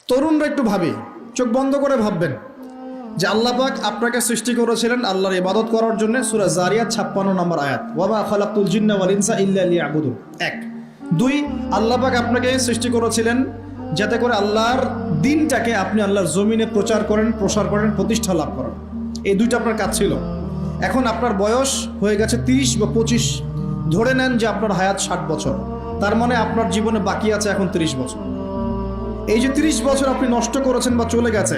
তরুণরা একটু ভাবি, চোখ বন্ধ করে ভাববেন যে আল্লাহ পাক আপনাকে সৃষ্টি করেছিলেন আল্লাহর ইবাদত করার জন্য। সূরা জারিয়াত 56 নম্বর আয়াত, ওয়া মা খালাকতুল জিন্না ওয়াল ইনসা ইল্লা লিয়াবুদুন। 1 2 আল্লাহ পাক আপনাকে সৃষ্টি করেছিলেন যাতে করে আল্লাহর দ্বীনটাকে আপনি আল্লাহর জমিনে প্রচার করেন, প্রসার করেন, প্রতিষ্ঠা লাভ করেন। এই দুইটা আপনার কাজ ছিল। এখন আপনার বয়স হয়ে গেছে 30 বা 25, ধরে নেন যে আপনার হায়াত 60 বছর, তার মানে আপনার জীবনে বাকি আছে এখন 30 বছর। এই যে 30 বছর আপনি নষ্ট করেছেন বা চলে গেছে,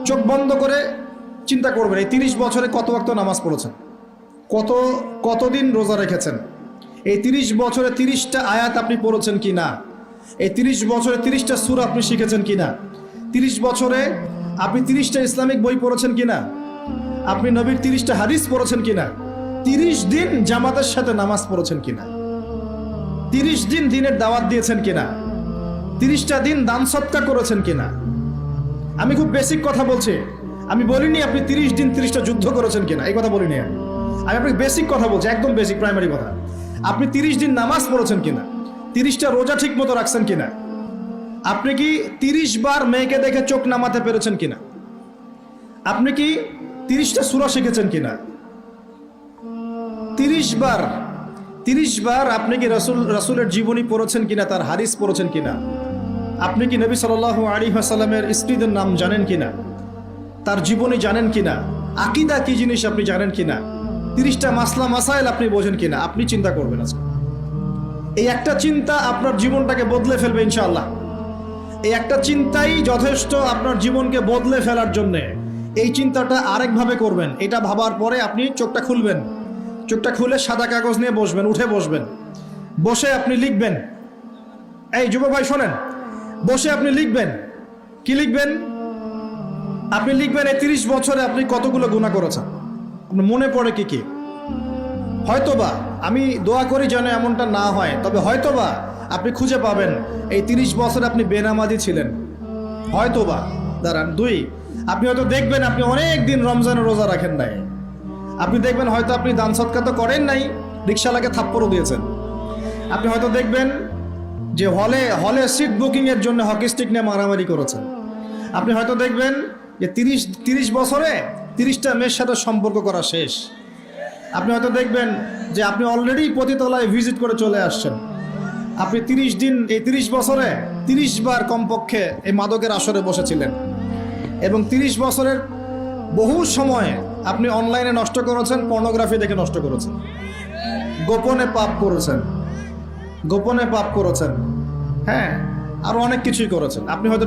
চোখ বন্ধ করে চিন্তা করবেন এই 30 বছরে কত ওয়াক্ত নামাজ পড়েছেন, কতদিন রোজা রেখেছেন, এই 30 বছরে 30টা আয়াত আপনি পড়েছেন কি না, এই 30 বছরে 30টা সূরা আপনি শিখেছেন কি না, 30 বছরে আপনি 30টা ইসলামিক বই পড়েছেন কি না, আপনি নবীর 30টা হাদিস পড়েছেন কি না, 30 দিন জামাতের সাথে নামাজ পড়েছেন কি না, 30 দিন দিনের দাওয়াত দিয়েছেন কি না, 30টা দিন দান সদকা করেছেন কিনা। আমি খুব বেসিক কথা বলছি, আমি বলিনি আপনি 30 দিন 30টা যুদ্ধ করেছেন কিনা, এই কথা বলিনি। আমি আপনাকে বেসিক কথা বলছি, একদম বেসিক প্রাইমারি কথা। আপনি 30 দিন নামাজ পড়েছেন কিনা, 30টা রোজা ঠিক মতো রাখছেন কিনা, আপনি কি 30 বার মেয়েকে দেখে চোখ নামাতে পেরেছেন কিনা, আপনি কি 30টা সূরা শিখেছেন কিনা, 30 বার আপনি কি রাসূলের জীবনী পড়েছেন কিনা, তার হাদিস পড়েছেন কিনা, আপনি কি নবী সাল্লাল্লাহু আলাইহি ওয়াসাল্লামের স্ত্রীদের নাম জানেন কিনা, তার জীবনী জানেন কিনা, আকীদা কি জিনিস আপনি জানেন কিনা, 30টা মাসলা মাসাইল আপনি বোঝেন কিনা। আপনি চিন্তা করবেন আজকে, এই একটা চিন্তা আপনার জীবনটাকে বদলে ফেলবে ইনশাআল্লাহ। এই একটা চিন্তাই যথেষ্ট আপনার জীবনকে বদলে ফেলার জন্যে। এই চিন্তাটা আরেকভাবে করবেন, এটা ভাবার পরে আপনি চোখটা খুলবেন, চোখটা খুলে সাদা কাগজ নিয়ে বসবেন, উঠে বসবেন, বসে আপনি লিখবেন। এই যুবক ভাই শোনেন, বসে আপনি লিখবেন। কি লিখবেন? আপনি লিখবেন এই 30 বছরে আপনি কতগুলো গুনাহ করেছেন, আপনার মনে পড়ে কি কি। হয়তোবা, আমি দোয়া করি যেন এমনটা না হয়, তবে হয়তোবা আপনি খুঁজে পাবেন এই 30 বছরে আপনি বেনামাজি ছিলেন, হয়তোবা। দাঁড়ান, 2 আপনি হয়তো দেখবেন আপনি অনেক দিন রমজানের রোজা রাখেন নাই, আপনি দেখবেন হয়তো আপনি দান সদকা তো করেন নাই, রিকশাওয়ালাকে থাপ্পড়ও দিয়েছেন। আপনি হয়তো দেখবেন যে হলে সিট বুকিং এর জন্য হকি স্টিক নিয়ে মারামারি করেছেন। আপনি হয়তো দেখবেন যে 30 বছরে 30টা মেয়ের সাথে সম্পর্ক করা শেষ। আপনি হয়তো দেখবেন যে আপনি অলরেডি পতিতলায় ভিজিট করে চলে আসছেন। আপনি 30 দিন, এই 30 বছরে 30 বার কমপক্ষে এই মাদকের আসরে বসেছিলেন, এবং 30 বছরের বহু সময় আপনি অনলাইনে নষ্ট করেছেন, পর্নোগ্রাফি দেখে নষ্ট করেছেন, গোপনে পাপ করেছেন, হ্যাঁ, আরো অনেক কিছুই করেছেন। আপনি হয়তো